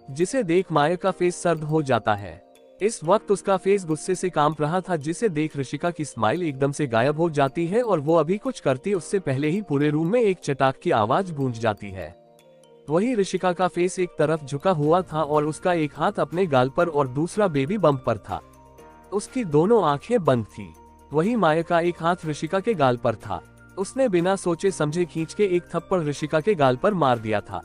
जिसे देख माया का फेस सर्द हो जाता है। इस वक्त उसका फेस गुस्से से कांप रहा था, जिसे देख ऋषिका की स्माइल एकदम से गायब हो जाती है और वो अभी कुछ करती उससे पहले ही पूरे रूम में एक चटाक की आवाज गूंज जाती है। वही ऋषिका का फेस एक तरफ झुका हुआ था और उसका एक हाथ अपने गाल पर और दूसरा बेबी बम्प पर था। उसकी दोनों आंखें बंद थी। वही माया का एक हाथ ऋषिका के गाल पर था। उसने बिना सोचे समझे खींच के एक थप्पड़ ऋषिका के गाल पर मार दिया था।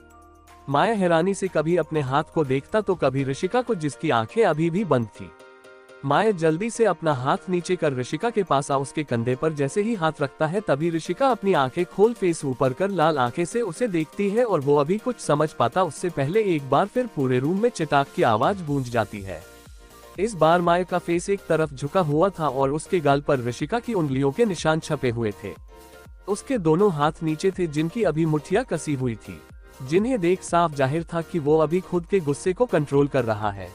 माया हैरानी से कभी अपने हाथ को देखता तो कभी ऋषिका को, जिसकी आंखें अभी भी बंद थी। माया जल्दी से अपना हाथ नीचे कर ऋषिका के पास आ उसके कंधे पर जैसे ही हाथ रखता है तभी ऋषिका अपनी आंखें खोल फेस ऊपर कर लाल आंखें से उसे देखती है और वो अभी कुछ समझ पाता उससे पहले एक बार फिर पूरे रूम में चटाक की आवाज गूंज जाती है। इस बार माया का फेस एक तरफ झुका हुआ था और उसके गाल पर ऋषिका की उंगलियों के निशान छपे हुए थे। उसके दोनों हाथ नीचे थे जिनकी अभी मुठ्ठियां कसी हुई थी, जिन्हें देख साफ जाहिर था कि वो अभी खुद के गुस्से को कंट्रोल कर रहा है।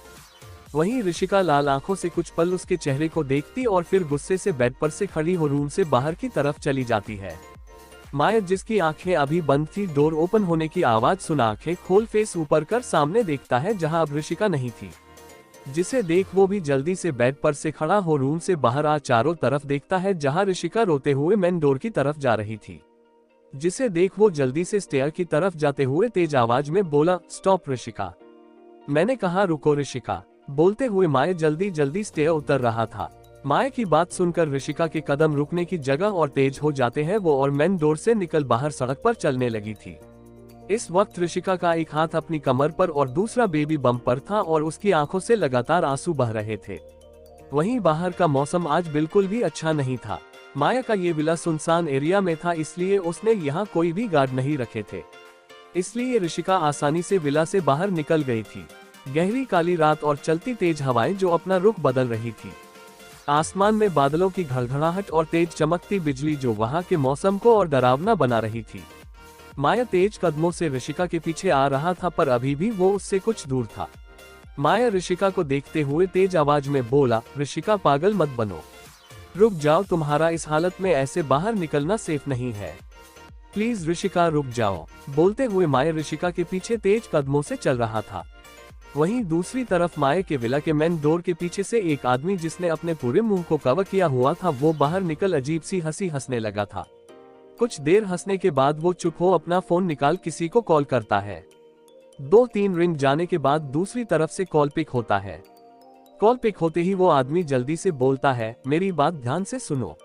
वहीं ऋषिका लाल आंखों से कुछ पल उसके चेहरे को देखती और फिर गुस्से से बेड पर से खड़ी हो रूम से बाहर की तरफ चली जाती है। माया, जिसकी आंखें अभी बंद थी, डोर ओपन होने की आवाज सुन आंखें खोल फेस ऊपर कर सामने देखता है जहां अब ऋषिका नहीं थी। जिसे देख वो भी जल्दी से बेड पर से खड़ा हो रूम से बाहर आ चारों तरफ देखता है जहां ऋषिका रोते हुए मेन डोर की तरफ जा रही थी। जिसे देख वो जल्दी से स्टेयर की तरफ जाते हुए तेज आवाज में बोला, स्टॉप ऋषिका। मैंने कहा रुको ऋषिका। बोलते हुए माया जल्दी जल्दी स्टेयर उतर रहा था। माया की बात सुनकर ऋषिका के कदम रुकने की जगह और तेज हो जाते हैं वो और मेन डोर से निकल बाहर सड़क पर चलने लगी थी। इस वक्त ऋषिका का एक हाथ अपनी कमर पर और दूसरा बेबी बम पर था और उसकी आंखों से लगातार आंसू बह रहे थे। वहीं बाहर का मौसम आज बिल्कुल भी अच्छा नहीं था। माया का ये विला सुनसान एरिया में था, इसलिए उसने यहाँ कोई भी गार्ड नहीं रखे थे। इसलिए ऋषिका आसानी से विला से बाहर निकल गई थी। गहरी काली रात और चलती तेज हवाएं जो अपना रुख बदल रही थी। आसमान में बादलों की घड़घड़ाहट और तेज चमकती बिजली जो वहां के मौसम को और डरावना बना रही थी। माया तेज कदमों से ऋषिका के पीछे आ रहा था पर अभी भी वो उससे कुछ दूर था। माया ऋषिका को देखते हुए तेज आवाज में बोला, ऋषिका पागल मत बनो, रुक जाओ, तुम्हारा इस हालत में ऐसे बाहर निकलना सेफ नहीं है, प्लीज ऋषिका रुक जाओ। बोलते हुए माया ऋषिका के पीछे तेज कदमों से चल रहा था। वहीं दूसरी तरफ माया के विला के मेन डोर के पीछे से एक आदमी जिसने अपने पूरे मुंह को कवर किया हुआ था वो बाहर निकल अजीब सी हंसी हंसने लगा था। कुछ देर हंसने के बाद वो चुप हो अपना फोन निकाल किसी को कॉल करता है। 2-3 रिंग जाने के बाद दूसरी तरफ से कॉल पिक होता है। कॉल पिक होते ही वो आदमी जल्दी से बोलता है, मेरी बात ध्यान से सुनो,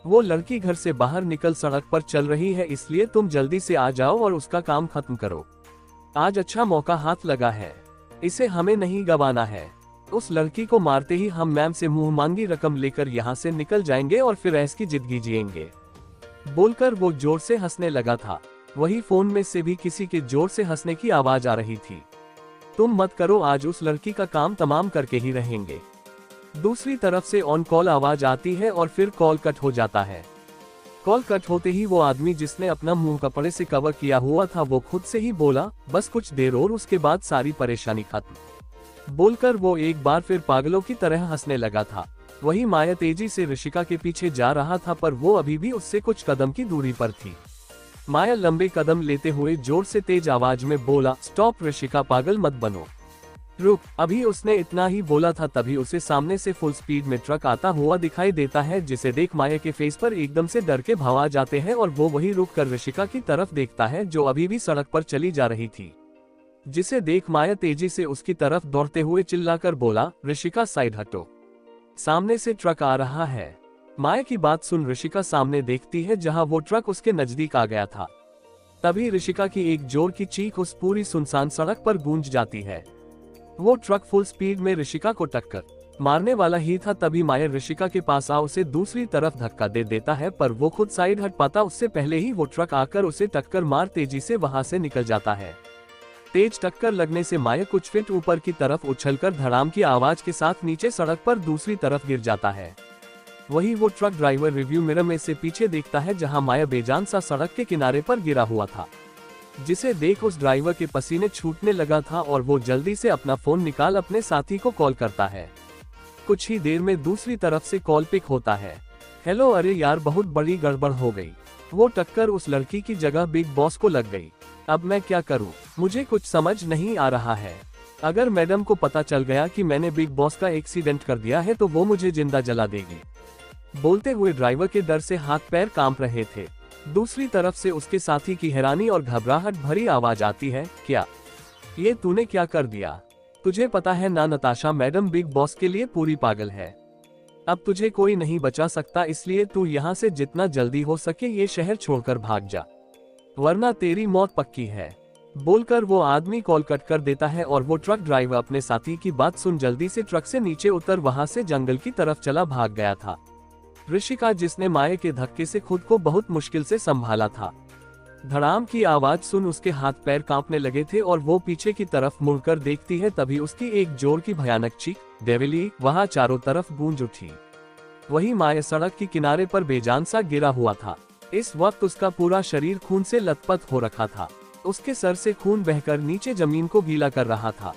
वो लड़की घर से बाहर निकल सड़क पर चल रही है, इसलिए तुम जल्दी से आ जाओ और उसका काम खत्म करो। आज अच्छा मौका हाथ लगा है, इसे हमें नहीं गंवाना है। उस लड़की को मारते ही हम मैम से मुंह मांगी रकम लेकर यहाँ से निकल जाएंगे और फिर ऐश की जिंदगी जिएंगे। बोलकर वो जोर से हंसने लगा था। वही फोन में से भी किसी के जोर से हंसने की आवाज आ रही थी। तुम मत करो, आज उस लड़की का काम तमाम करके ही रहेंगे। दूसरी तरफ से ऑन कॉल आवाज आती है और फिर कॉल कट हो जाता है। कॉल कट होते ही वो आदमी जिसने अपना मुंह कपड़े से कवर किया हुआ था वो खुद से ही बोला, बस कुछ देर और उसके बाद सारी परेशानी खत्म। बोलकर वो एक बार फिर पागलों की तरह हंसने लगा था। वही माया तेजी से ऋषिका के पीछे जा रहा था पर वो अभी भी उससे कुछ कदम की दूरी पर थी। माया लंबे कदम लेते हुए जोर से तेज आवाज में बोला, स्टॉप ऋषिका, पागल मत बनो, रुक। अभी उसने इतना ही बोला था तभी उसे सामने से फुल स्पीड में ट्रक आता हुआ दिखाई देता है, जिसे देख माया के फेस पर एकदम से डर के भाव आ जाते हैं और वो वही रुक कर ऋषिका की तरफ देखता है जो अभी भी सड़क पर चली जा रही थी। जिसे देख माया तेजी से उसकी तरफ दौड़ते हुए चिल्लाकर बोला, ऋषिका साइड हटो, सामने से ट्रक आ रहा है। माया की बात सुन ऋषिका सामने देखती है जहां वो ट्रक उसके नजदीक आ गया था। तभी ऋषिका की एक जोर की चीख उस पूरी सुनसान सड़क पर गूंज जाती है। वो ट्रक फुल स्पीड में ऋषिका को टक्कर मारने वाला ही था। तभी माया ऋषिका के पास आ उसे दूसरी तरफ धक्का दे देता है पर वो खुद साइड हट पाता उससे पहले ही वो ट्रक आकर उसे टक्कर मार तेजी से वहां से निकल जाता है। तेज टक्कर लगने से माया कुछ फीट ऊपर की तरफ उछलकर धड़ाम की आवाज के साथ नीचे सड़क पर दूसरी तरफ गिर जाता है। वही वो ट्रक ड्राइवर रिव्यू मिरर में से पीछे देखता है जहां माया बेजान सा सड़क के किनारे पर गिरा हुआ था। जिसे देख उस ड्राइवर के पसीने छूटने लगा था और वो जल्दी से अपना फोन निकाल अपने साथी को कॉल करता है। कुछ ही देर में दूसरी तरफ से कॉल पिक होता है। हेलो, अरे यार बहुत बड़ी गड़बड़ हो गई, वो टक्कर उस लड़की की जगह बिग बॉस को लग गई। अब मैं क्या करूं, मुझे कुछ समझ नहीं आ रहा है। अगर मैडम को पता चल गया कि मैंने बिग बॉस का एक्सीडेंट कर दिया है तो वो मुझे जिंदा जला देगी। बोलते हुए ड्राइवर के डर से हाथ पैर कांप रहे थे। दूसरी तरफ से उसके साथी की हैरानी और घबराहट भरी आवाज आती है, क्या ये तूने क्या कर दिया? तुझे पता है ना नताशा मैडम बिग बॉस के लिए पूरी पागल है। अब तुझे कोई नहीं बचा सकता, इसलिए तू यहाँ से जितना जल्दी हो सके ये शहर छोड़कर भाग जा, वरना तेरी मौत पक्की है। बोलकर वो आदमी कॉल कट कर देता है और वो ट्रक ड्राइवर अपने साथी की बात सुन जल्दी से ट्रक से नीचे उतर वहां से जंगल की तरफ चला भाग गया था। ऋषिका, जिसने माया के धक्के से खुद को बहुत मुश्किल से संभाला था, धड़ाम की आवाज सुन उसके हाथ पैर कांपने लगे थे और वो पीछे की तरफ मुड़कर देखती है, तभी उसकी एक जोर की भयानक चीख डेविली वहां चारों तरफ गूंज उठी। वही माया सड़क के किनारे पर बेजान सा गिरा हुआ था। इस वक्त उसका पूरा शरीर खून से लथपथ हो रखा था। उसके सर से खून बहकर नीचे जमीन को गीला कर रहा था।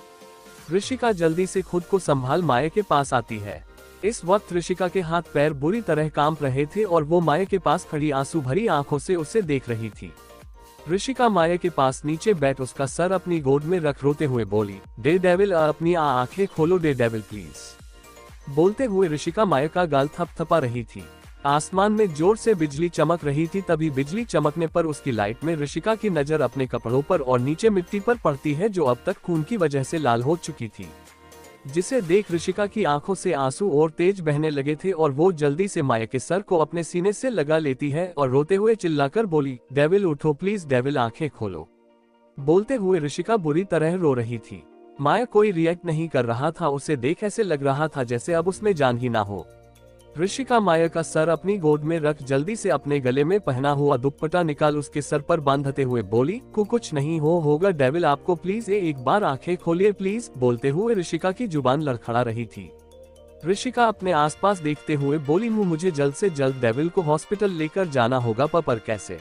ऋषिका जल्दी से खुद को संभाल माया के पास आती है। इस वक्त ऋषिका के हाथ पैर बुरी तरह कांप रहे थे और वो माया के पास खड़ी आंसू भरी आंखों से उसे देख रही थी। ऋषिका माया के पास नीचे बैठ उसका सर अपनी गोद में रख रोते हुए बोली, डे डेविल अपनी आंखें खोलो डे डेविल प्लीज। बोलते हुए ऋषिका माया का गाल थपथपा रही थी। आसमान में जोर से बिजली चमक रही थी। तभी बिजली चमकने पर उसकी लाइट में ऋषिका की नजर अपने कपड़ों पर और नीचे मिट्टी पर पड़ती है जो अब तक खून की वजह से लाल हो चुकी थी, जिसे देख ऋषिका की आंखों से आंसू और तेज बहने लगे थे और वो जल्दी से माया के सर को अपने सीने से लगा लेती है और रोते हुए चिल्लाकर बोली, डेविल उठो प्लीज डेविल आंखें खोलो। बोलते हुए ऋषिका बुरी तरह रो रही थी। माया कोई रिएक्ट नहीं कर रहा था। उसे देख ऐसे लग रहा था जैसे अब उसमें जान ही ना हो। ऋषिका माया का सर अपनी गोद में रख जल्दी से अपने गले में पहना हुआ दुपट्टा निकाल उसके सर पर बांधते हुए बोली, कुछ नहीं होगा डेविल, आपको प्लीज एक बार आंखें खोलिए प्लीज। बोलते हुए ऋषिका की जुबान लड़खड़ा रही थी। ऋषिका अपने आसपास देखते हुए बोली, मुझे जल्द से जल्द डेविल को हॉस्पिटल लेकर जाना होगा पर कैसे?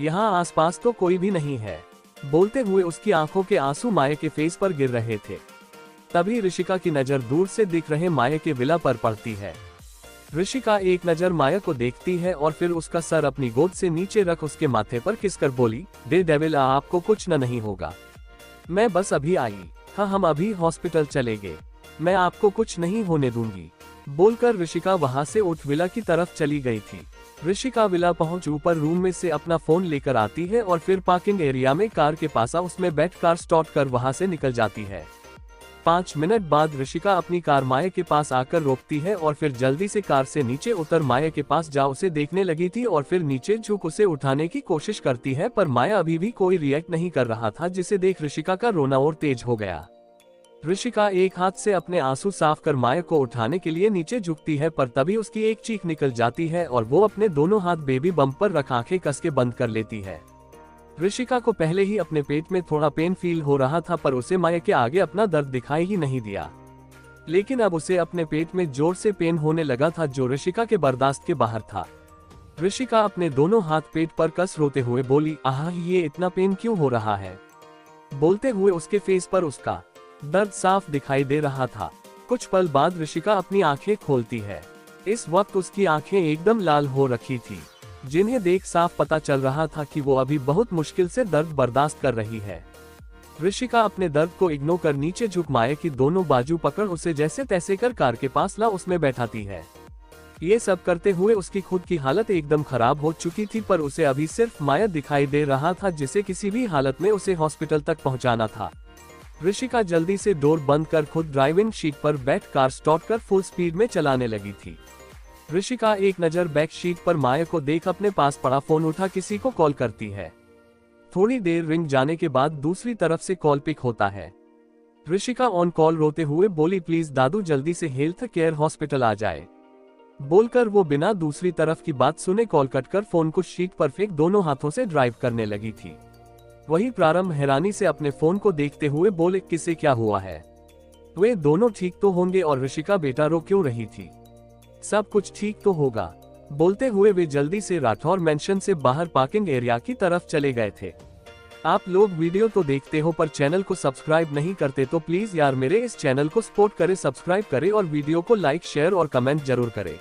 यहाँ आसपास तो कोई भी नहीं है। बोलते हुए उसकी आंखों के आंसू माया के फेस पर गिर रहे थे। तभी ऋषिका की नजर दूर से दिख रहे माया के विला पर पड़ती है। ऋषिका एक नजर माया को देखती है और फिर उसका सर अपनी गोद से नीचे रख उसके माथे पर किसकर बोली, डे डेविल आपको कुछ न नहीं होगा, मैं बस अभी आई। हाँ हम अभी हॉस्पिटल चले गए, मैं आपको कुछ नहीं होने दूंगी। बोलकर ऋषिका वहां से उठ विला की तरफ चली गई थी। ऋषिका विला पहुंच ऊपर रूम में से अपना फोन लेकर आती है और फिर पार्किंग एरिया में कार के पास उसमें बैठ कार स्टार्ट कर वहां से निकल जाती है। 5 मिनट बाद ऋषिका अपनी कार माया के पास आकर रोकती है और फिर जल्दी से कार से नीचे उतर माया के पास जा उसे देखने लगी थी और फिर नीचे झुक उसे उठाने की कोशिश करती है, पर माया अभी भी कोई रिएक्ट नहीं कर रहा था, जिसे देख ऋषिका का रोना और तेज हो गया। ऋषिका एक हाथ से अपने आंसू साफ कर माया को उठाने के लिए नीचे झुकती है, पर तभी उसकी एक चीख निकल जाती है और वो अपने दोनों हाथ बेबी बम पर रख आंखें कस के बंद कर लेती है। ऋषिका को पहले ही अपने पेट में थोड़ा पेन फील हो रहा था, पर उसे माया के आगे अपना दर्द दिखाई ही नहीं दिया। लेकिन अब उसे अपने पेट में जोर से पेन होने लगा था जो ऋषिका के बर्दाश्त के बाहर था। ऋषिका अपने दोनों हाथ पेट पर कस रोते हुए बोली, आह ये इतना पेन क्यों हो रहा है? बोलते हुए उसके फेस पर उसका दर्द साफ दिखाई दे रहा था। कुछ पल बाद ऋषिका अपनी आंखें खोलती है। इस वक्त उसकी आंखें एकदम लाल हो रखी थी, जिन्हें देख साफ पता चल रहा था कि वो अभी बहुत मुश्किल से दर्द बर्दाश्त कर रही है। ऋषिका अपने दर्द को इग्नोर कर नीचे झुक माया की दोनों बाजू पकड़ उसे जैसे तैसे कर कार के पास ला उसमें बैठाती है। ये सब करते हुए उसकी खुद की हालत एकदम खराब हो चुकी थी, पर उसे अभी सिर्फ माया दिखाई दे रहा था जिसे किसी भी हालत में उसे हॉस्पिटल तक पहुंचाना था। ऋषिका जल्दी से डोर बंद कर खुद ड्राइविंग सीट पर बैठ कार स्टार्ट कर फुल स्पीड में चलाने लगी थी। ऋषिका एक नजर बैक सीट पर माया को देख अपने पास पड़ा फोन उठा किसी को कॉल करती है। थोड़ी देर रिंग जाने के बाद दूसरी तरफ से कॉल पिक होता है। ऋषिका ऑन कॉल रोते हुए बोली, प्लीज दादू जल्दी से हेल्थ केयर हॉस्पिटल आ जाए। बोलकर वो बिना दूसरी तरफ की बात सुने कॉल कट कर फोन को शीट पर फेंक दोनों हाथों से ड्राइव करने लगी थी। वही प्रारंभ हैरानी से अपने फोन को देखते हुए बोले, किसे क्या हुआ है? वे दोनों ठीक तो होंगे और ऋषिका बेटा रो क्यों रही थी? सब कुछ ठीक तो होगा। बोलते हुए वे जल्दी से राठौर मेंशन से बाहर पार्किंग एरिया की तरफ चले गए थे। आप लोग वीडियो तो देखते हो पर चैनल को सब्सक्राइब नहीं करते तो प्लीज यार मेरे इस चैनल को सपोर्ट करें, सब्सक्राइब करें और वीडियो को लाइक शेयर और कमेंट जरूर करें।